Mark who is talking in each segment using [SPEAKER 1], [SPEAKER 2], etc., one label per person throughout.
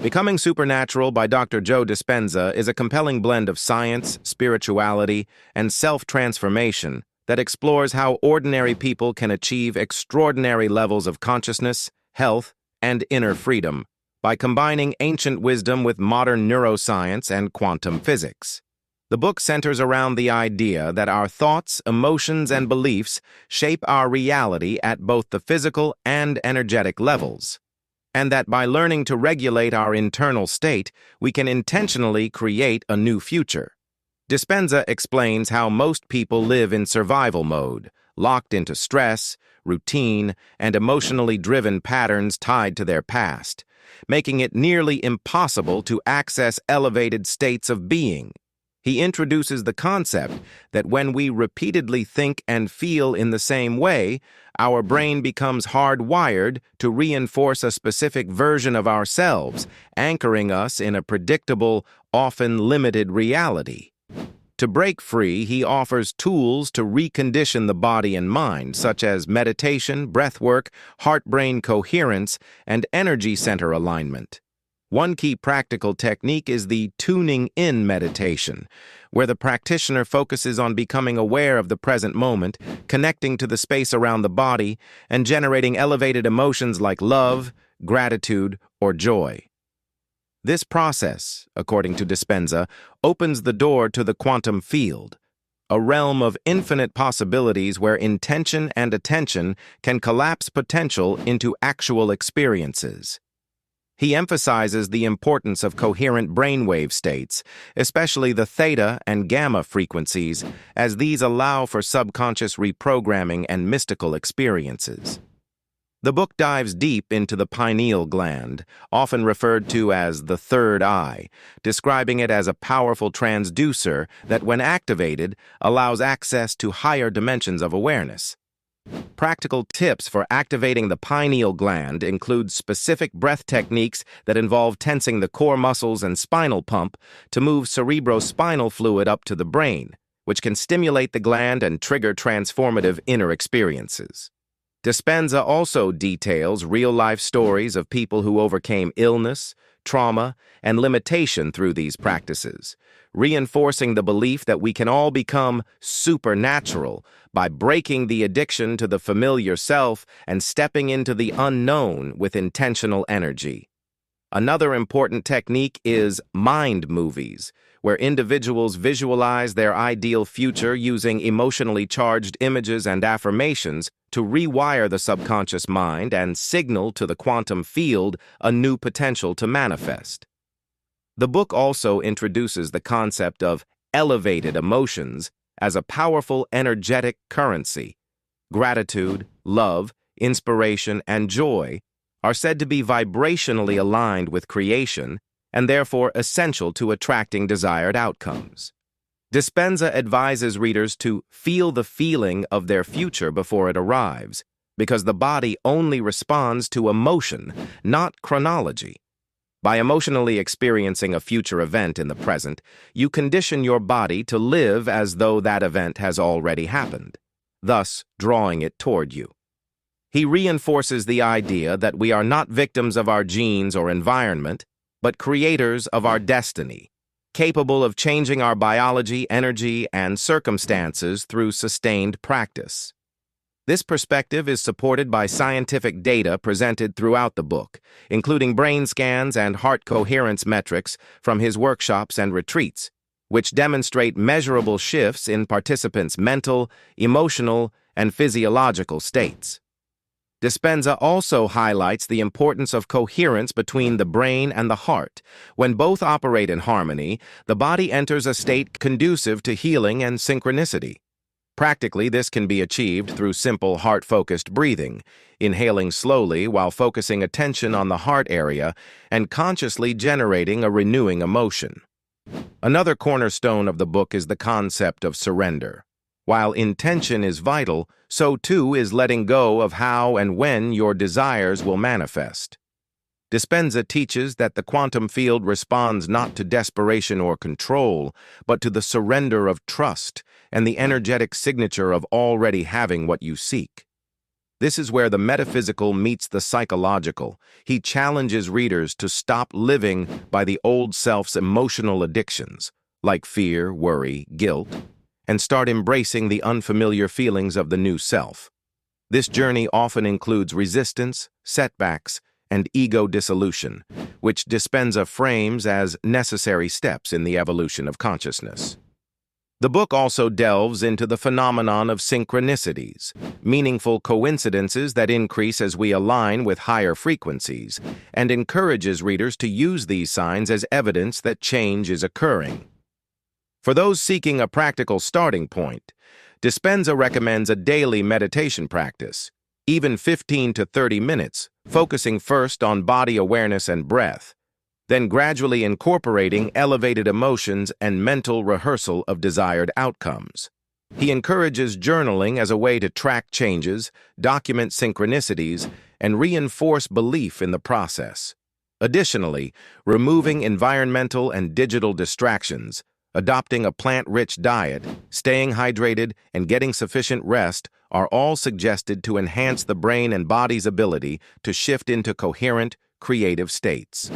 [SPEAKER 1] Becoming Supernatural by Dr. Joe Dispenza is a compelling blend of science, spirituality, and self-transformation that explores how ordinary people can achieve extraordinary levels of consciousness, health, and inner freedom by combining ancient wisdom with modern neuroscience and quantum physics. The book centers around the idea that our thoughts, emotions, and beliefs shape our reality at both the physical and energetic levels, and that by learning to regulate our internal state, we can intentionally create a new future. Dispenza explains how most people live in survival mode, locked into stress, routine, and emotionally driven patterns tied to their past, making it nearly impossible to access elevated states of being. He introduces the concept that when we repeatedly think and feel in the same way, our brain becomes hardwired to reinforce a specific version of ourselves, anchoring us in a predictable, often limited reality. To break free, he offers tools to recondition the body and mind, such as meditation, breathwork, heart-brain coherence, and energy center alignment. One key practical technique is the tuning in meditation, where the practitioner focuses on becoming aware of the present moment, connecting to the space around the body, and generating elevated emotions like love, gratitude, or joy. This process, according to Dispenza, opens the door to the quantum field, a realm of infinite possibilities where intention and attention can collapse potential into actual experiences. He emphasizes the importance of coherent brainwave states, especially the theta and gamma frequencies, as these allow for subconscious reprogramming and mystical experiences. The book dives deep into the pineal gland, often referred to as the third eye, describing it as a powerful transducer that, when activated, allows access to higher dimensions of awareness. Practical tips for activating the pineal gland include specific breath techniques that involve tensing the core muscles and spinal pump to move cerebrospinal fluid up to the brain, which can stimulate the gland and trigger transformative inner experiences. Dispenza also details real-life stories of people who overcame illness, trauma, and limitation through these practices, reinforcing the belief that we can all become supernatural by breaking the addiction to the familiar self and stepping into the unknown with intentional energy. Another important technique is mind movies, where individuals visualize their ideal future using emotionally charged images and affirmations to rewire the subconscious mind and signal to the quantum field a new potential to manifest. The book also introduces the concept of elevated emotions as a powerful energetic currency. Gratitude, love, inspiration, and joy are said to be vibrationally aligned with creation and therefore essential to attracting desired outcomes. Dispenza advises readers to feel the feeling of their future before it arrives, because the body only responds to emotion, not chronology. By emotionally experiencing a future event in the present, you condition your body to live as though that event has already happened, thus drawing it toward you. He reinforces the idea that we are not victims of our genes or environment, but creators of our destiny, capable of changing our biology, energy, and circumstances through sustained practice. This perspective is supported by scientific data presented throughout the book, including brain scans and heart coherence metrics from his workshops and retreats, which demonstrate measurable shifts in participants' mental, emotional, and physiological states. Dispenza also highlights the importance of coherence between the brain and the heart. When both operate in harmony, the body enters a state conducive to healing and synchronicity. Practically, this can be achieved through simple heart-focused breathing, inhaling slowly while focusing attention on the heart area and consciously generating a renewing emotion. Another cornerstone of the book is the concept of surrender. While intention is vital, so too is letting go of how and when your desires will manifest. Dispenza teaches that the quantum field responds not to desperation or control, but to the surrender of trust and the energetic signature of already having what you seek. This is where the metaphysical meets the psychological. He challenges readers to stop living by the old self's emotional addictions, like fear, worry, guilt, and start embracing the unfamiliar feelings of the new self. This journey often includes resistance, setbacks, and ego dissolution, which Dispenza frames as necessary steps in the evolution of consciousness. The book also delves into the phenomenon of synchronicities, meaningful coincidences that increase as we align with higher frequencies, and encourages readers to use these signs as evidence that change is occurring. For those seeking a practical starting point, Dispenza recommends a daily meditation practice, even 15 to 30 minutes, focusing first on body awareness and breath, then gradually incorporating elevated emotions and mental rehearsal of desired outcomes. He encourages journaling as a way to track changes, document synchronicities, and reinforce belief in the process. Additionally, removing environmental and digital distractions, adopting a plant-rich diet, staying hydrated, and getting sufficient rest are all suggested to enhance the brain and body's ability to shift into coherent, creative states.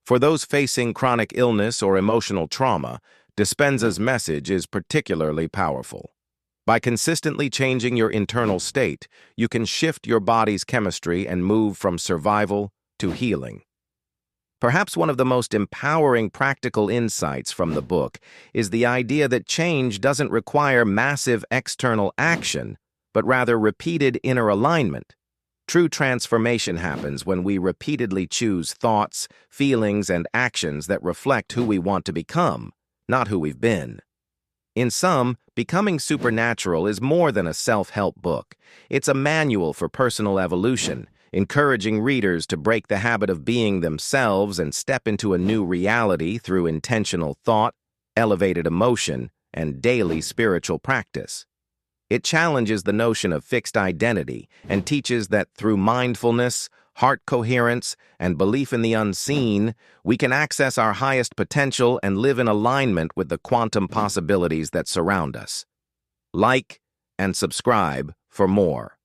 [SPEAKER 1] For those facing chronic illness or emotional trauma, Dispenza's message is particularly powerful. By consistently changing your internal state, you can shift your body's chemistry and move from survival to healing. Perhaps one of the most empowering practical insights from the book is the idea that change doesn't require massive external action, but rather repeated inner alignment. True transformation happens when we repeatedly choose thoughts, feelings, and actions that reflect who we want to become, not who we've been. In sum, Becoming Supernatural is more than a self-help book. It's a manual for personal evolution, encouraging readers to break the habit of being themselves and step into a new reality through intentional thought, elevated emotion, and daily spiritual practice. It challenges the notion of fixed identity and teaches that through mindfulness, heart coherence, and belief in the unseen, we can access our highest potential and live in alignment with the quantum possibilities that surround us. Like and subscribe for more.